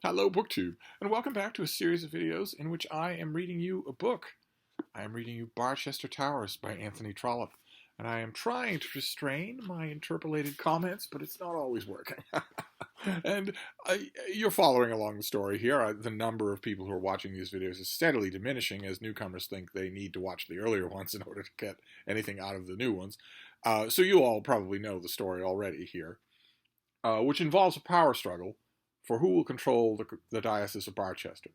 Hello, BookTube, and welcome back to a series of videos in which I am reading you a book. I am reading you Barchester Towers by Anthony Trollope, and I am trying to restrain my interpolated comments, but it's not always working. and you're following along the story here. The number of people who are watching these videos is steadily diminishing as newcomers think they need to watch the earlier ones in order to get anything out of the new ones. So you all probably know the story already here, which involves a power struggle for who will control the Diocese of Barchester,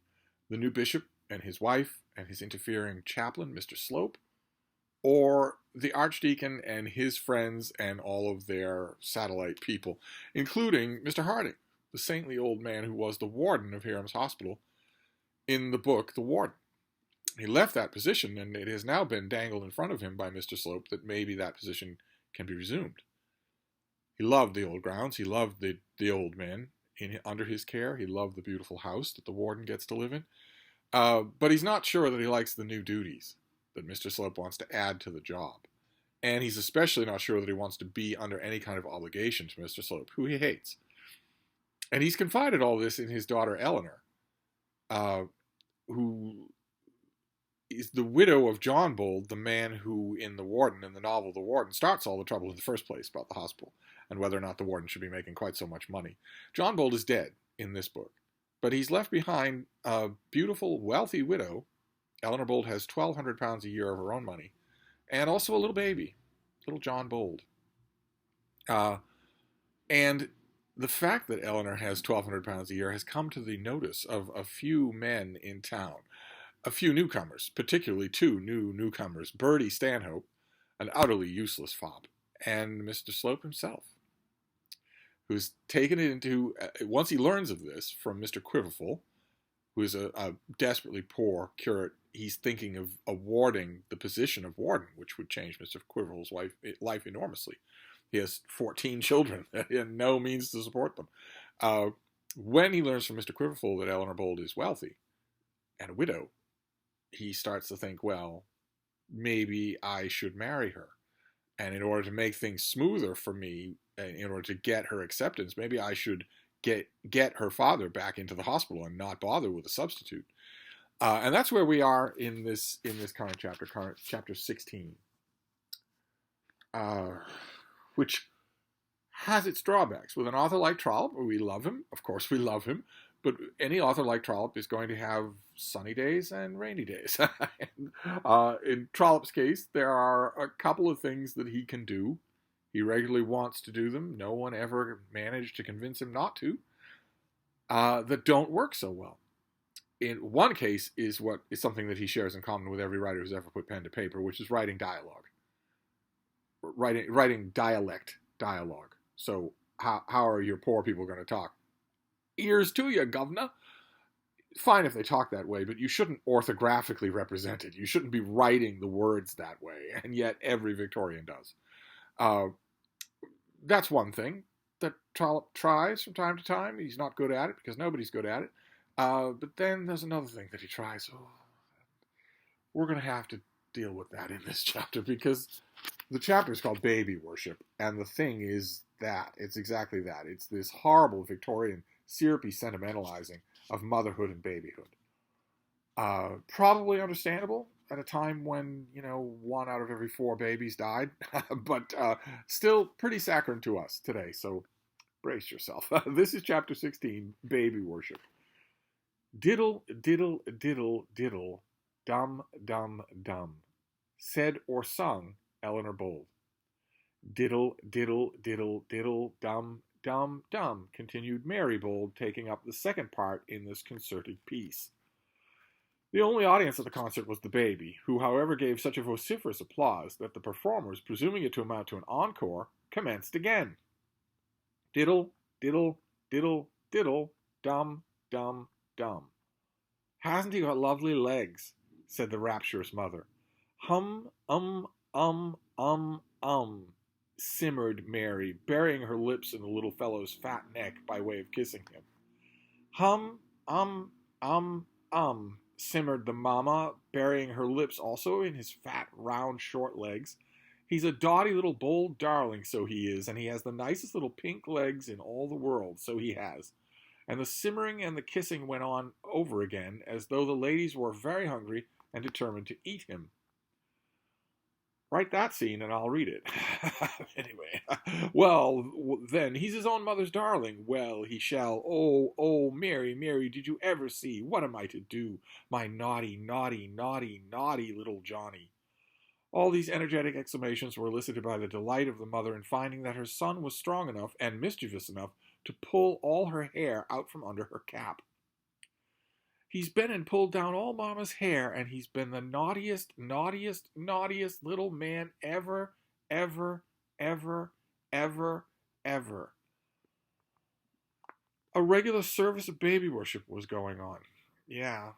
the new bishop and his wife and his interfering chaplain, Mr. Slope, or the archdeacon and his friends and all of their satellite people, including Mr. Harding, the saintly old man who was the warden of Hiram's Hospital in the book The Warden. He left that position, and it has now been dangled in front of him by Mr. Slope that maybe that position can be resumed. He loved the old grounds. He loved the old men under his care. He loved the beautiful house that the warden gets to live in. But he's not sure that he likes the new duties that Mr. Slope wants to add to the job. And he's especially not sure that he wants to be under any kind of obligation to Mr. Slope, who he hates. And he's confided all this in his daughter Eleanor, who is the widow of John Bold, the man who, in the novel The Warden, starts all the trouble in the first place about the hospital and whether or not the warden should be making quite so much money. John Bold is dead in this book, but he's left behind a beautiful, wealthy widow. Eleanor Bold has £1,200 a year of her own money, and also a little baby, little John Bold. And the fact that Eleanor has £1,200 a year has come to the notice of a few men in town, a few newcomers, particularly two newcomers, Bertie Stanhope, an utterly useless fop, and Mr. Slope himself, who's taken it into, once he learns of this from Mr. Quiverful, who is a desperately poor curate, he's thinking of awarding the position of warden, which would change Mr. Quiverful's life enormously. He has 14 children and no means to support them. When he learns from Mr. Quiverful that Eleanor Bold is wealthy and a widow, he starts to think, well, maybe I should marry her. And in order to make things smoother for me, in order to get her acceptance, maybe I should get her father back into the hospital and not bother with a substitute. And that's where we are in this current chapter 16, which has its drawbacks. With an author like Trollope, we love him. Of course, we love him. But any author like Trollope is going to have sunny days and rainy days. In Trollope's case, there are a couple of things that he can do. He regularly wants to do them. No one ever managed to convince him not to. That don't work so well. In one case is something that he shares in common with every writer who's ever put pen to paper, which is writing dialogue. Writing dialogue. So how are your poor people going to talk? Ears to you, governor. Fine if they talk that way, but you shouldn't orthographically represent it. You shouldn't be writing the words that way, and yet every Victorian does. That's one thing that Trollope tries from time to time. He's not good at it because nobody's good at it. But then there's another thing that he tries. We're going to have to deal with that in this chapter because the chapter is called Baby Worship, and the thing is that. It's exactly that. It's this horrible Victorian syrupy sentimentalizing of motherhood and babyhood. Probably understandable at a time when, 1 out of every 4 babies died, but still pretty saccharine to us today, so brace yourself. This is chapter 16, Baby Worship. Diddle, diddle, diddle, diddle, dum, dum, dum, said or sung Eleanor Bold. Diddle, diddle, diddle, diddle, dum, dum, dum, continued Mary Bold, taking up the second part in this concerted piece. The only audience at the concert was the baby, who, however, gave such a vociferous applause that the performers, presuming it to amount to an encore, commenced again. Diddle, diddle, diddle, diddle, dum, dum, dum. Hasn't he got lovely legs? Said the rapturous mother. Hum, simmered Mary, burying her lips in the little fellow's fat neck by way of kissing him. Hum, simmered the mamma, burying her lips also in his fat, round, short legs. He's a dotty little bold darling, so he is, and he has the nicest little pink legs in all the world, so he has. and the simmering and the kissing went on over again, as though the ladies were very hungry and determined to eat him. Write that scene and I'll read it. Anyway, well, then, he's his own mother's darling. Well, he shall. Oh, oh, Mary, Mary, did you ever see? What am I to do? My naughty, naughty, naughty, naughty little Johnny. All these energetic exclamations were elicited by the delight of the mother in finding that her son was strong enough and mischievous enough to pull all her hair out from under her cap. He's been and pulled down all Mama's hair, and he's been the naughtiest, naughtiest, naughtiest little man ever, ever, ever, ever, ever. A regular service of baby worship was going on. Yeah.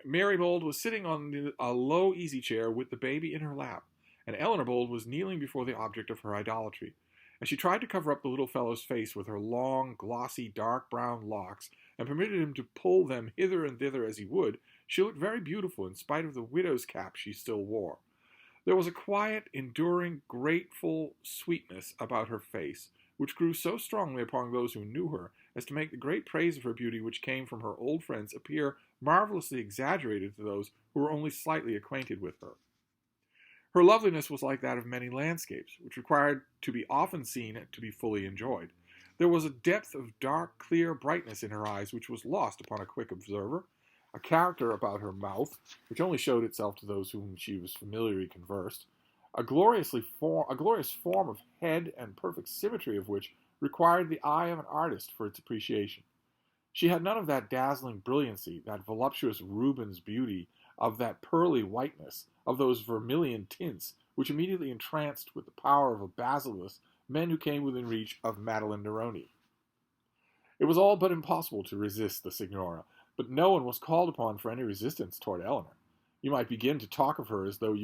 Mary Bold was sitting on a low easy chair with the baby in her lap, and Eleanor Bold was kneeling before the object of her idolatry. As she tried to cover up the little fellow's face with her long, glossy, dark brown locks, and permitted him to pull them hither and thither as he would, she looked very beautiful in spite of the widow's cap she still wore. There was a quiet, enduring, grateful sweetness about her face, which grew so strongly upon those who knew her as to make the great praise of her beauty which came from her old friends appear marvelously exaggerated to those who were only slightly acquainted with her. Her loveliness was like that of many landscapes, which required to be often seen to be fully enjoyed. There was a depth of dark, clear brightness in her eyes which was lost upon a quick observer, a character about her mouth, which only showed itself to those whom she was familiarly conversed, a glorious form of head and perfect symmetry of which required the eye of an artist for its appreciation. She had none of that dazzling brilliancy, that voluptuous Rubens beauty, of that pearly whiteness, of those vermilion tints, which immediately entranced with the power of a basilisk men who came within reach of Madeline Neroni. It was all but impossible to resist the Signora, but no one was called upon for any resistance toward Eleanor. You might begin to talk of her as though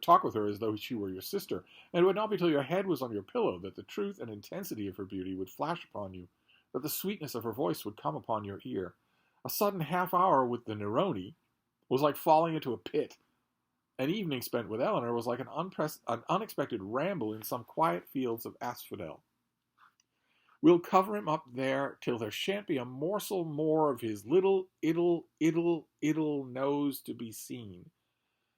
talk with her as though she were your sister, and it would not be till your head was on your pillow that the truth and intensity of her beauty would flash upon you, that the sweetness of her voice would come upon your ear. A sudden half hour with the Neroni was like falling into a pit. An evening spent with Eleanor was like an unexpected ramble in some quiet fields of asphodel. We'll cover him up there till there shan't be a morsel more of his little idle nose to be seen,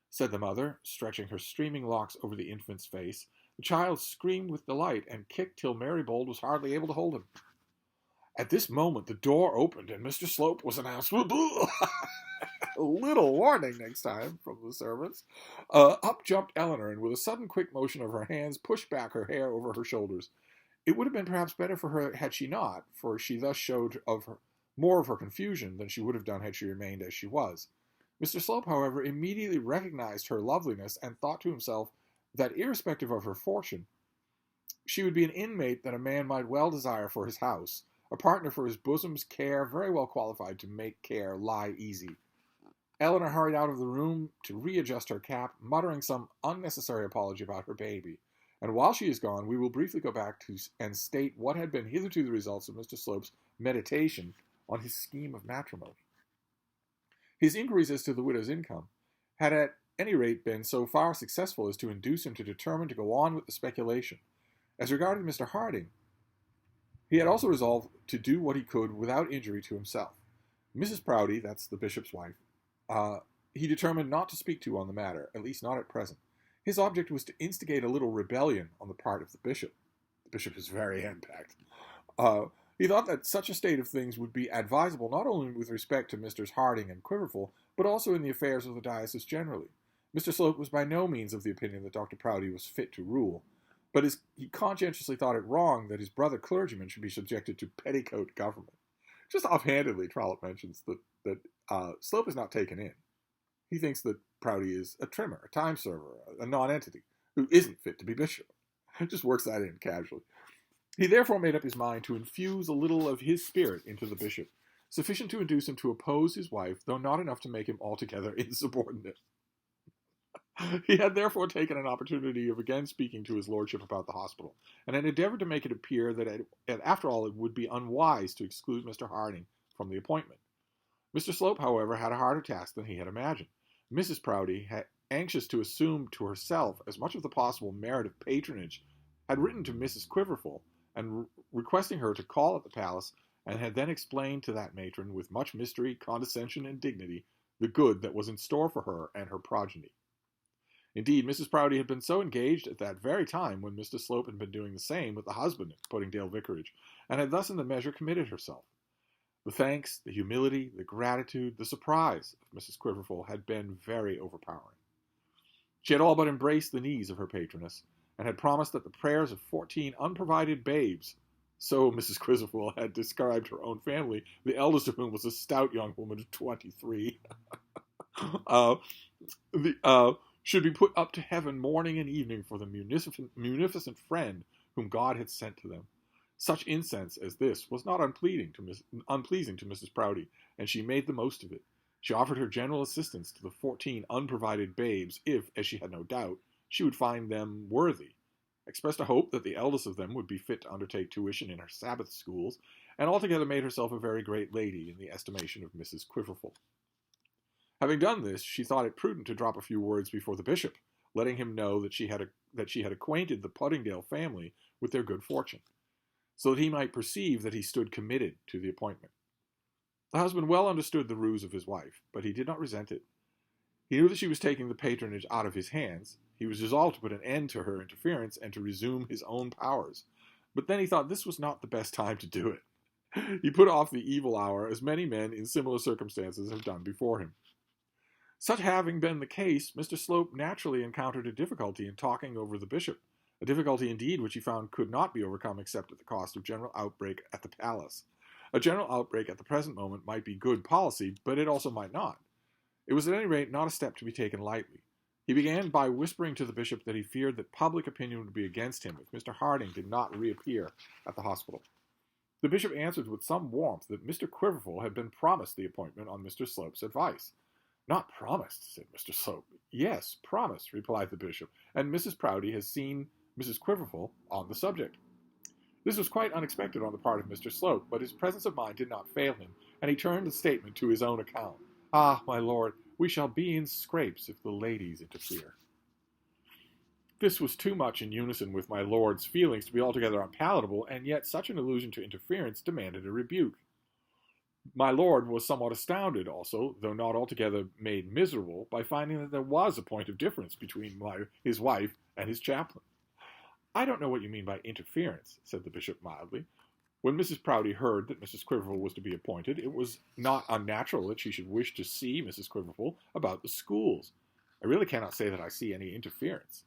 said the mother, stretching her streaming locks over the infant's face. The child screamed with delight and kicked till Mary Bold was hardly able to hold him. At this moment the door opened and Mr. Slope was announced. A little warning next time from the servants. Up jumped Eleanor, and with a sudden quick motion of her hands pushed back her hair over her shoulders. It would have been perhaps better for her had she not, for she thus showed more of her confusion than she would have done had she remained as she was. Mr. Slope, however, immediately recognized her loveliness and thought to himself that, irrespective of her fortune, she would be an inmate that a man might well desire for his house, a partner for his bosom's care, very well qualified to make care lie easy. Eleanor hurried out of the room to readjust her cap, muttering some unnecessary apology about her baby. And while she is gone, we will briefly go back to and state what had been hitherto the results of Mr. Slope's meditation on his scheme of matrimony. His inquiries as to the widow's income had at any rate been so far successful as to induce him to determine to go on with the speculation. As regarded Mr. Harding, he had also resolved to do what he could without injury to himself. Mrs. Proudie, that's the bishop's wife, he determined not to speak to on the matter, at least not at present. His object was to instigate a little rebellion on the part of the bishop. The bishop is very henpecked. He thought that such a state of things would be advisable not only with respect to Messrs. Harding and Quiverful, but also in the affairs of the diocese generally. Mr. Slope was by no means of the opinion that Dr. Proudie was fit to rule, but he conscientiously thought it wrong that his brother clergyman should be subjected to petticoat government. Just offhandedly, Trollope mentions that Slope is not taken in. He thinks that Proudie is a trimmer, a time server, a non-entity, who isn't fit to be bishop. Just works that in casually. He therefore made up his mind to infuse a little of his spirit into the bishop, sufficient to induce him to oppose his wife, though not enough to make him altogether insubordinate. He had therefore taken an opportunity of again speaking to his lordship about the hospital, and had endeavored to make it appear that after all it would be unwise to exclude Mr. Harding from the appointment. Mr. Slope, however, had a harder task than he had imagined. Mrs. Proudie, anxious to assume to herself as much of the possible merit of patronage, had written to Mrs. Quiverful, and requesting her to call at the palace and had then explained to that matron, with much mystery, condescension, and dignity, the good that was in store for her and her progeny. Indeed, Mrs. Proudie had been so engaged at that very time when Mr. Slope had been doing the same with the husband at Puddingdale Vicarage, and had thus in the measure committed herself. The thanks, the humility, the gratitude, the surprise of Mrs. Quiverful had been very overpowering. She had all but embraced the knees of her patroness, and had promised that the prayers of 14 unprovided babes, so Mrs. Quiverful had described her own family, the eldest of whom was a stout young woman of 23, should be put up to heaven morning and evening for the munificent friend whom God had sent to them. Such incense as this was not unpleasing to Mrs. Proudie, and she made the most of it. She offered her general assistance to the 14 unprovided babes if, as she had no doubt, she would find them worthy, expressed a hope that the eldest of them would be fit to undertake tuition in her Sabbath schools, and altogether made herself a very great lady in the estimation of Mrs. Quiverful. Having done this, she thought it prudent to drop a few words before the bishop, letting him know that she had acquainted the Puddingdale family with their good fortune, so that he might perceive that he stood committed to the appointment. The husband well understood the ruse of his wife, but he did not resent it. He knew that she was taking the patronage out of his hands. He was resolved to put an end to her interference and to resume his own powers. But then he thought this was not the best time to do it. He put off the evil hour, as many men in similar circumstances have done before him. Such having been the case, Mr. Slope naturally encountered a difficulty in talking over the bishop, a difficulty indeed which he found could not be overcome except at the cost of general outbreak at the palace. A general outbreak at the present moment might be good policy, but it also might not. It was at any rate not a step to be taken lightly. He began by whispering to the bishop that he feared that public opinion would be against him if Mr. Harding did not reappear at the hospital. The bishop answered with some warmth that Mr. Quiverful had been promised the appointment on Mr. Slope's advice. Not promised, said Mr. Slope. Yes, promised, replied the bishop, and Mrs. Proudie has seen Mrs. Quiverful on the subject. This was quite unexpected on the part of Mr. Slope, but his presence of mind did not fail him, and he turned the statement to his own account. Ah, my lord, we shall be in scrapes if the ladies interfere. This was too much in unison with my lord's feelings to be altogether unpalatable, and yet such an allusion to interference demanded a rebuke. My lord was somewhat astounded also, though not altogether made miserable, by finding that there was a point of difference between his wife and his chaplain. I don't know what you mean by interference, said the bishop mildly. When Mrs. Proudie heard that Mrs. Quiverful was to be appointed, it was not unnatural that she should wish to see Mrs. Quiverful about the schools. I really cannot say that I see any interference.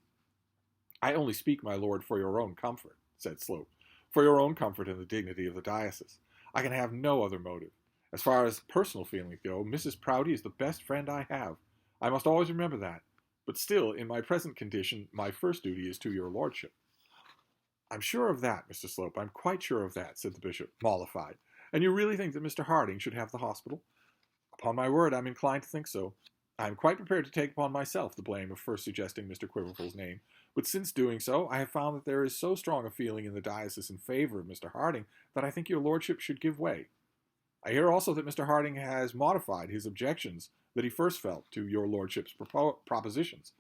I only speak, my lord, for your own comfort, said Slope, for your own comfort and the dignity of the diocese. I can have no other motive. As far as personal feelings go, Mrs. Proudie is the best friend I have. I must always remember that. But still, in my present condition, my first duty is to your lordship. I'm sure of that, Mr. Slope. I'm quite sure of that, said the bishop, mollified. And you really think that Mr. Harding should have the hospital? Upon my word, I'm inclined to think so. I am quite prepared to take upon myself the blame of first suggesting Mr. Quiverful's name, but since doing so, I have found that there is so strong a feeling in the diocese in favor of Mr. Harding that I think your lordship should give way. I hear also that Mr. Harding has modified his objections that he first felt to your lordship's propositions,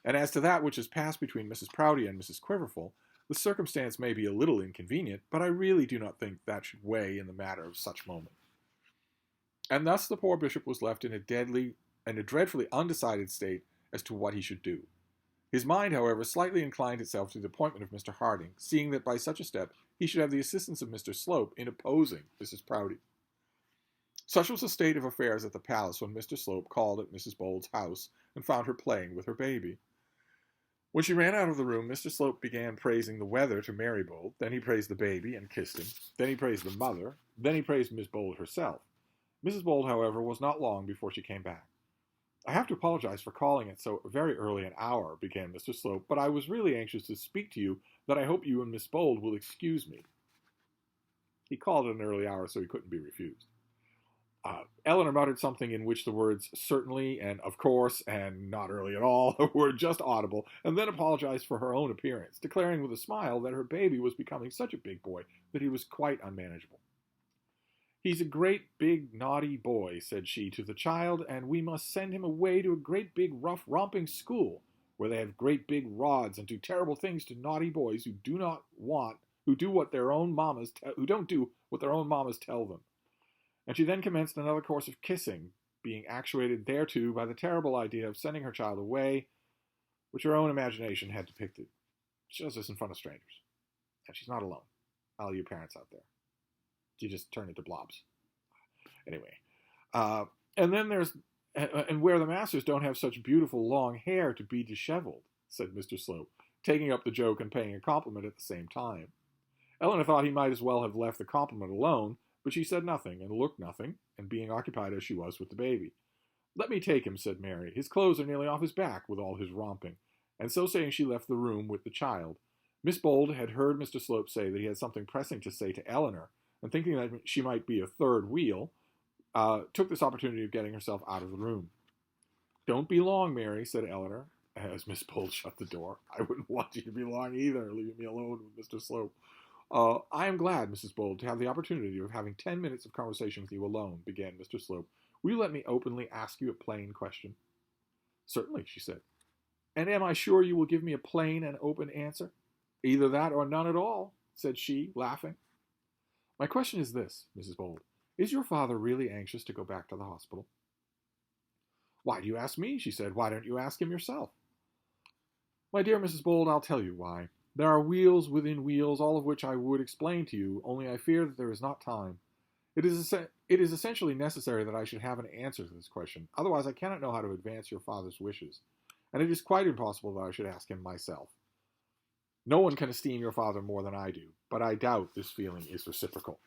and as to that which has passed between Mrs. Proudie and Mrs. Quiverful, the circumstance may be a little inconvenient, but I really do not think that should weigh in the matter of such moment. And thus the poor bishop was left in a dreadfully undecided state as to what he should do. His mind, however, slightly inclined itself to the appointment of Mr. Harding, seeing that by such a step he should have the assistance of Mr. Slope in opposing Mrs. Proudie. Such was the state of affairs at the palace when Mr. Slope called at Mrs. Bold's house and found her playing with her baby. When she ran out of the room, Mr. Slope began praising the weather to Mary Bold, then he praised the baby and kissed him, then he praised the mother, then he praised Miss Bold herself. Mrs. Bold, however, was not long before she came back. I have to apologize for calling at so very early an hour, began Mr. Slope, but I was really anxious to speak to you that I hope you and Miss Bold will excuse me. He called at an early hour, so he couldn't be refused. Eleanor muttered something in which the words certainly and of course and not early at all were just audible, and then apologized for her own appearance, declaring with a smile that her baby was becoming such a big boy that he was quite unmanageable. He's a great big naughty boy, said she to the child, and we must send him away to a great big rough romping school, where they have great big rods and do terrible things to naughty boys who do not want who don't do what their own mammas tell them. And she then commenced another course of kissing, being actuated thereto by the terrible idea of sending her child away, which her own imagination had depicted. She does this in front of strangers. And she's not alone. All you parents out there. She just turned into blobs. Anyway. And then and where the masters don't have such beautiful long hair to be disheveled, said Mr. Slope, taking up the joke and paying a compliment at the same time. Eleanor thought he might as well have left the compliment alone, but she said nothing and looked nothing, and being occupied as she was with the baby. Let me take him, said Mary. His clothes are nearly off his back with all his romping. And so saying, she left the room with the child. Miss Bold had heard Mr. Slope say that he had something pressing to say to Eleanor, and thinking that she might be a third wheel, took this opportunity of getting herself out of the room. Don't be long, Mary, said Eleanor, as Miss Bold shut the door. I wouldn't want you to be long either, leaving me alone with Mr. Slope. I am glad, Mrs. Bold, to have the opportunity of having 10 minutes of conversation with you alone, began Mr. Slope. Will you let me openly ask you a plain question? Certainly, she said. And am I sure you will give me a plain and open answer? Either that or none at all, said she, laughing. My question is this, Mrs. Bold. Is your father really anxious to go back to the hospital? Why do you ask me? She said. Why don't you ask him yourself? My dear Mrs. Bold, I'll tell you why. There are wheels within wheels, all of which I would explain to you, only I fear that there is not time. It is essentially necessary that I should have an answer to this question. Otherwise, I cannot know how to advance your father's wishes. And it is quite impossible that I should ask him myself. No one can esteem your father more than I do, but I doubt this feeling is reciprocal.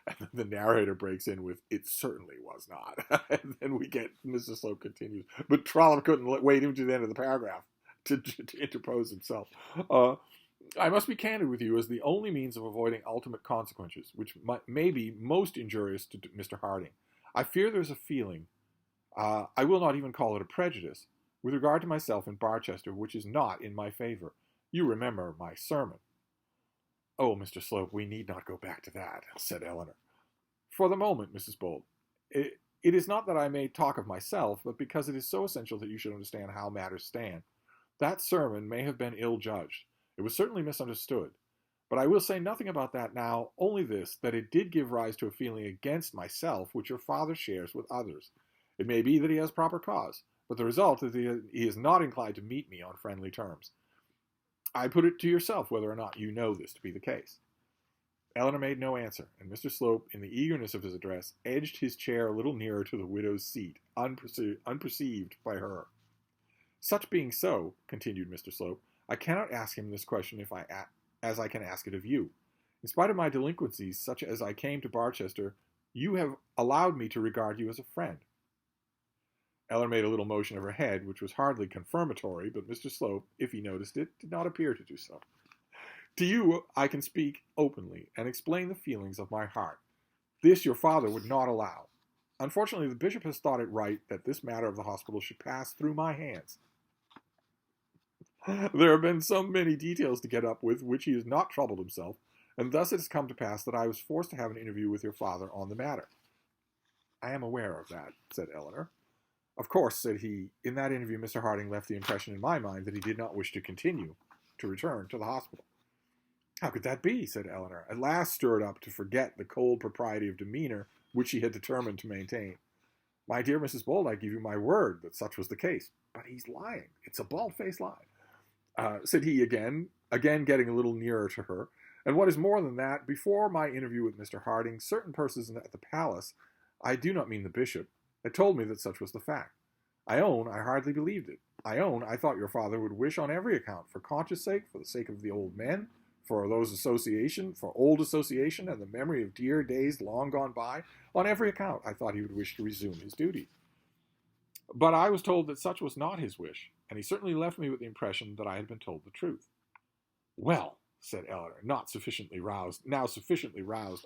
And the narrator breaks in with, it certainly was not. And then we get, Mr. Slope continues, but Trollope couldn't wait him to the end of the paragraph to interpose himself. I must be candid with you as the only means of avoiding ultimate consequences, which may be most injurious to Mr. Harding. I fear there's a feeling, I will not even call it a prejudice, with regard to myself in Barchester, which is not in my favor. You remember my sermon. Oh, Mr. Slope, we need not go back to that, said Eleanor. For the moment, Mrs. Bold, it is not that I may talk of myself, but because it is so essential that you should understand how matters stand. That sermon may have been ill-judged. It was certainly misunderstood. But I will say nothing about that now, only this, that it did give rise to a feeling against myself which your father shares with others. It may be that he has proper cause, but the result is that he is not inclined to meet me on friendly terms. I put it to yourself whether or not you know this to be the case. Eleanor made no answer, and Mr. Slope, in the eagerness of his address, edged his chair a little nearer to the widow's seat, unperceived by her. Such being so, continued Mr. Slope, I cannot ask him this question as I can ask it of you. In spite of my delinquencies, such as I came to Barchester, you have allowed me to regard you as a friend. Eleanor made a little motion of her head, which was hardly confirmatory, but Mr. Slope, if he noticed it, did not appear to do so. To you I can speak openly and explain the feelings of my heart. This your father would not allow. Unfortunately, the bishop has thought it right that this matter of the hospital should pass through my hands. There have been so many details to get up with which he has not troubled himself, and thus it has come to pass that I was forced to have an interview with your father on the matter. I am aware of that, said Eleanor. Of course, said he, in that interview Mr. Harding left the impression in my mind that he did not wish to return to the hospital. How could that be, said Eleanor, at last stirred up to forget the cold propriety of demeanor which she had determined to maintain. My dear Mrs. Bold, I give you my word that such was the case. But he's lying. It's a bald-faced lie, said he again getting a little nearer to her. And what is more than that, before my interview with Mr. Harding, certain persons at the palace, I do not mean the bishop, had told me that such was the fact. I own I hardly believed it. I own I thought your father would wish on every account, for conscience sake, for the sake of the old men, for old association, and the memory of dear days long gone by, on every account I thought he would wish to resume his duty. But I was told that such was not his wish, and he certainly left me with the impression that I had been told the truth. Well, said Eleanor, now sufficiently roused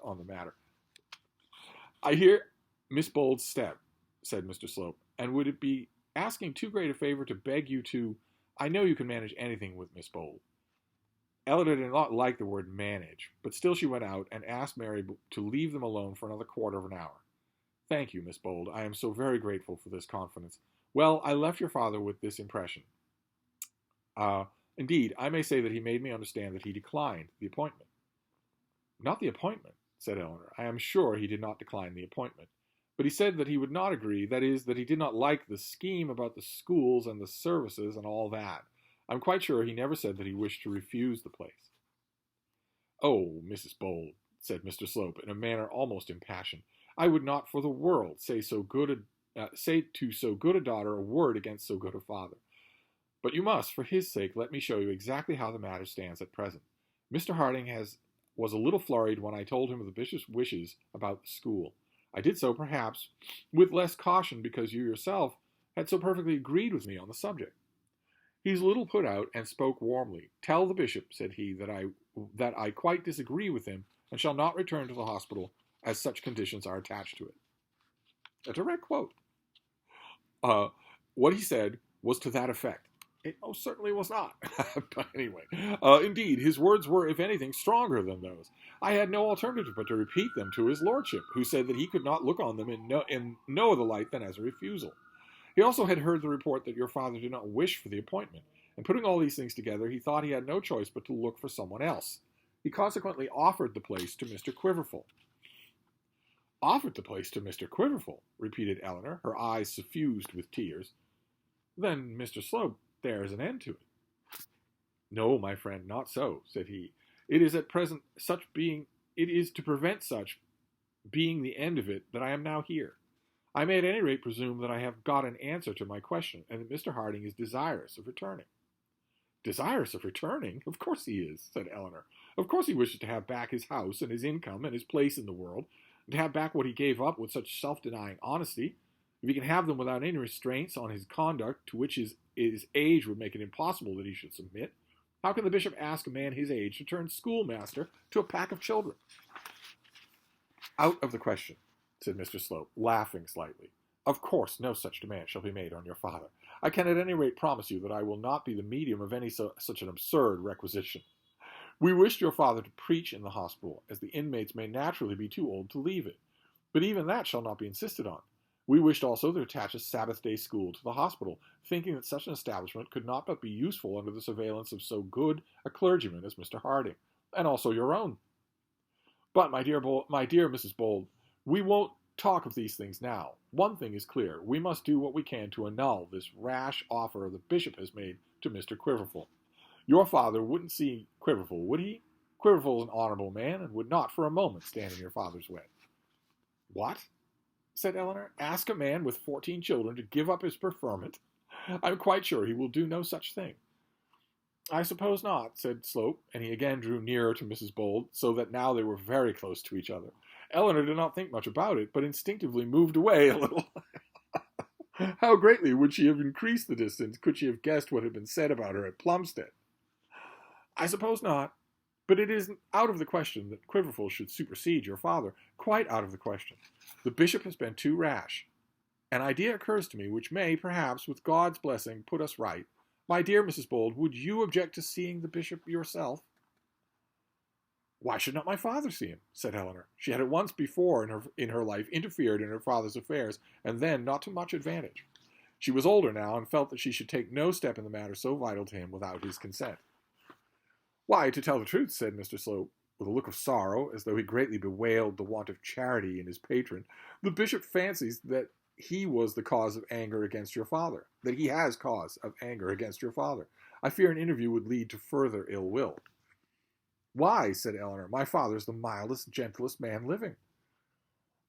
on the matter. I hear Miss Bold's step, said Mr. Slope, and would it be asking too great a favor to beg you to... I know you can manage anything with Miss Bold. Eleanor did not like the word manage, but still she went out and asked Mary to leave them alone for another quarter of an hour. Thank you, Miss Bold. I am so very grateful for this confidence. Well, I left your father with this impression. Indeed, I may say that he made me understand that he declined the appointment. Not the appointment, said Eleanor. I am sure he did not decline the appointment. But he said that he would not agree, that is, that he did not like the scheme about the schools and the services and all that. I'm quite sure he never said that he wished to refuse the place. Oh, Mrs. Bold, said Mr. Slope, in a manner almost impassioned, I would not for the world say to so good a daughter a word against so good a father. But you must, for his sake, let me show you exactly how the matter stands at present. Mr. Harding was a little flurried when I told him of the bishop's wishes about the school. I did so, perhaps, with less caution because you yourself had so perfectly agreed with me on the subject. He was a little put out and spoke warmly. Tell the bishop, said he, that I quite disagree with him and shall not return to the hospital as such conditions are attached to it. A direct quote. What he said was to that effect. It most certainly was not. But anyway, indeed, his words were, if anything, stronger than those. I had no alternative but to repeat them to his lordship, who said that he could not look on them in no other light than as a refusal. He also had heard the report that your father did not wish for the appointment, and putting all these things together, he thought he had no choice but to look for someone else. He consequently offered the place to Mr. Quiverful. Offered the place to Mr. Quiverful, repeated Eleanor, her eyes suffused with tears. Then, Mr. Slope, there is an end to it. No, my friend, not so, said he. It is at present it is to prevent such being the end of it that I am now here. I may at any rate presume that I have got an answer to my question, and that Mr. Harding is desirous of returning. Desirous of returning? Of course he is, said Eleanor. Of course he wishes to have back his house and his income and his place in the world, and to have back what he gave up with such self-denying honesty. If he can have them without any restraints on his conduct, to which his age would make it impossible that he should submit, how can the bishop ask a man his age to turn schoolmaster to a pack of children? Out of the question, said Mr. Slope, laughing slightly. Of course no such demand shall be made on your father. I can at any rate promise you that I will not be the medium of any such an absurd requisition. We wished your father to preach in the hospital, as the inmates may naturally be too old to leave it. But even that shall not be insisted on. We wished also to attach a Sabbath-day school to the hospital, thinking that such an establishment could not but be useful under the surveillance of so good a clergyman as Mr. Harding, and also your own. But, my dear Mrs. Bold, we won't talk of these things now. One thing is clear. We must do what we can to annul this rash offer the bishop has made to Mr. Quiverful. Your father wouldn't see Quiverful, would he? Quiverful is an honorable man, and would not for a moment stand in your father's way. What? Said Eleanor. Ask a man with 14 children to give up his preferment? I'm quite sure he will do no such thing. I suppose not, said Slope, and he again drew nearer to Mrs. Bold, so that now they were very close to each other. Eleanor did not think much about it, but instinctively moved away a little. How greatly would she have increased the distance could she have guessed what had been said about her at Plumstead? I suppose not, but it is out of the question that Quiverful should supersede your father, quite out of the question. The bishop has been too rash. An idea occurs to me which may, perhaps, with God's blessing, put us right. My dear Mrs. Bold, would you object to seeing the bishop yourself? Why should not my father see him? Said Eleanor. She had at once before in her life interfered in her father's affairs, and then not to much advantage. She was older now, and felt that she should take no step in the matter so vital to him without his consent. Why, to tell the truth, said Mr. Slope, with a look of sorrow, as though he greatly bewailed the want of charity in his patron, the bishop fancies that he was the cause of anger against your father, that he has cause of anger against your father. I fear an interview would lead to further ill will. Why, said Eleanor, my father's the mildest, gentlest man living.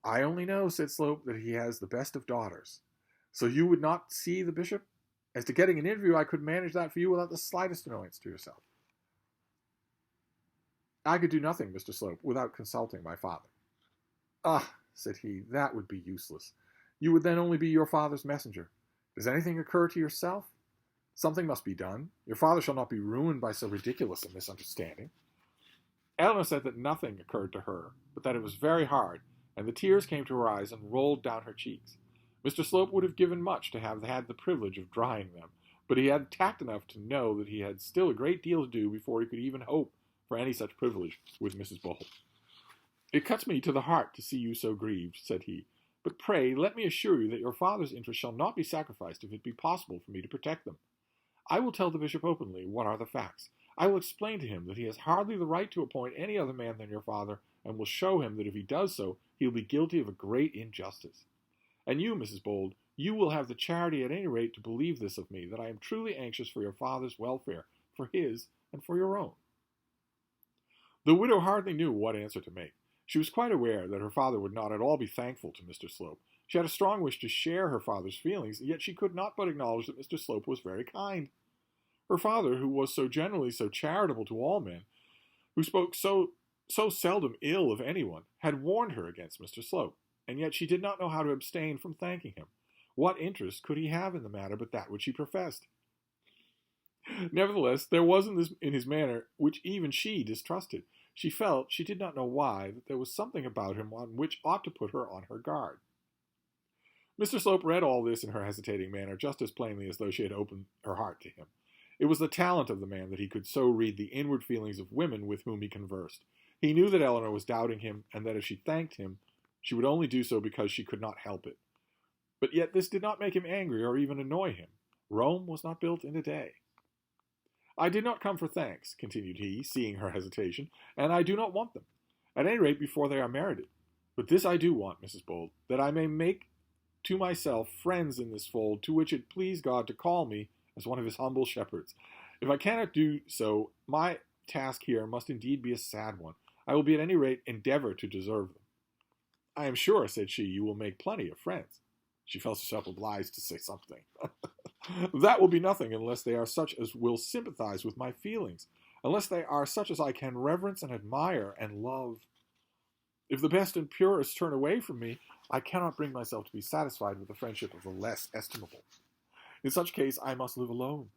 I only know, said Slope, that he has the best of daughters. So you would not see the bishop? As to getting an interview, I could manage that for you without the slightest annoyance to yourself. I could do nothing, Mr. Slope, without consulting my father. Ah, said he, that would be useless. You would then only be your father's messenger. Does anything occur to yourself? Something must be done. Your father shall not be ruined by so ridiculous a misunderstanding. Eleanor said that nothing occurred to her, but that it was very hard, and the tears came to her eyes and rolled down her cheeks. Mr. Slope would have given much to have had the privilege of drying them, but he had tact enough to know that he had still a great deal to do before he could even hope for any such privilege with Mrs. Bold. It cuts me to the heart to see you so grieved, said he, but pray let me assure you that your father's interests shall not be sacrificed if it be possible for me to protect them. I will tell the bishop openly what are the facts. I will explain to him that he has hardly the right to appoint any other man than your father, and will show him that if he does so, he will be guilty of a great injustice. And you, Mrs. Bold, you will have the charity at any rate to believe this of me, that I am truly anxious for your father's welfare, for his and for your own. The widow hardly knew what answer to make. She was quite aware that her father would not at all be thankful to Mr. Slope. She had a strong wish to share her father's feelings, yet she could not but acknowledge that Mr. Slope was very kind. Her father, who was so generally so charitable to all men, who spoke so seldom ill of anyone, had warned her against Mr. Slope, and yet she did not know how to abstain from thanking him. What interest could he have in the matter but that which he professed? Nevertheless, there was in his manner which even she distrusted. She felt, she did not know why, that there was something about him on which ought to put her on her guard. Mr. Slope read all this in her hesitating manner just as plainly as though she had opened her heart to him. It was the talent of the man that he could so read the inward feelings of women with whom he conversed. He knew that Eleanor was doubting him, and that if she thanked him, she would only do so because she could not help it. But yet this did not make him angry or even annoy him. Rome was not built in a day. I did not come for thanks, continued he, seeing her hesitation, and I do not want them, at any rate before they are merited. But this I do want, Mrs. Bold, that I may make to myself friends in this fold to which it please God to call me as one of his humble shepherds. If I cannot do so, my task here must indeed be a sad one. I will be at any rate endeavor to deserve them. I am sure, said she, you will make plenty of friends. She felt herself obliged to say something. That will be nothing unless they are such as will sympathize with my feelings, unless they are such as I can reverence and admire and love. If the best and purest turn away from me, I cannot bring myself to be satisfied with the friendship of the less estimable. In such case, I must live alone.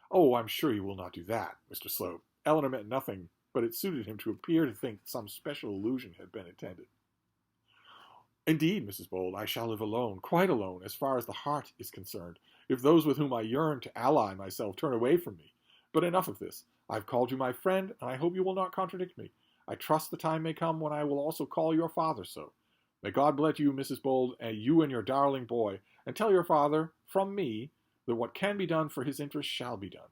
Oh, I'm sure you will not do that, Mr. Slope. Eleanor meant nothing, but it suited him to appear to think some special allusion had been intended. Indeed, Mrs. Bold, I shall live alone, quite alone, as far as the heart is concerned, if those with whom I yearn to ally myself turn away from me. But enough of this. I have called you my friend, and I hope you will not contradict me. I trust the time may come when I will also call your father so. May God bless you, Mrs. Bold, and you and your darling boy, and tell your father, from me, that what can be done for his interest shall be done.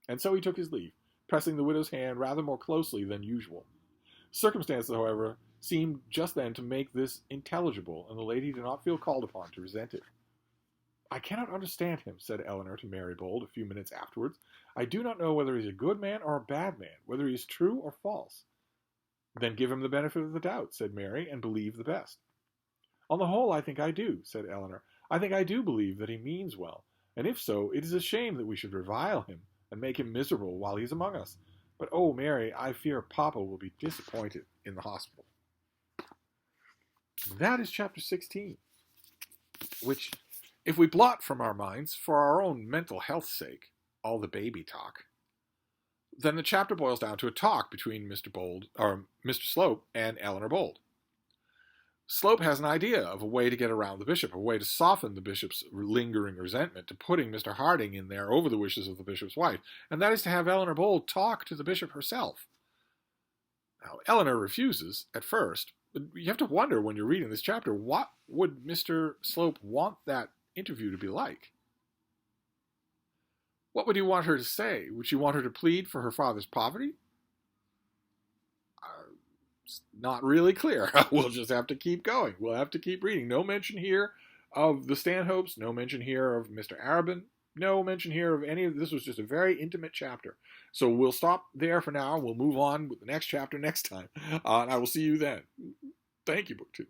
And so he took his leave, pressing the widow's hand rather more closely than usual. Circumstances, however, seemed just then to make this intelligible, and the lady did not feel called upon to resent it. I cannot understand him, said Eleanor to Mary Bold a few minutes afterwards. I do not know whether he is a good man or a bad man, whether he is true or false. Then give him the benefit of the doubt, said Mary, and believe the best. On the whole, I think I do, said Eleanor. I think I do believe that he means well, and if so, it is a shame that we should revile him and make him miserable while he is among us. But, oh, Mary, I fear Papa will be disappointed in the hospital. That is chapter 16, which, if we blot from our minds, for our own mental health's sake, all the baby talk, then the chapter boils down to a talk between Mr. Slope and Eleanor Bold. Slope has an idea of a way to get around the bishop, a way to soften the bishop's lingering resentment, to putting Mr. Harding in there over the wishes of the bishop's wife, and that is to have Eleanor Bold talk to the bishop herself. Now, Eleanor refuses at first, but you have to wonder when you're reading this chapter, what would Mr. Slope want that interview to be like? What would he want her to say? Would she want her to plead for her father's poverty? It's not really clear. We'll just have to keep going. We'll have to keep reading. No mention here of the Stanhopes. No mention here of Mr. Arabin. No mention here of any of this. Was just a very intimate chapter. So we'll stop there for now. We'll move on with the next chapter next time. And I will see you then. Thank you, BookTube.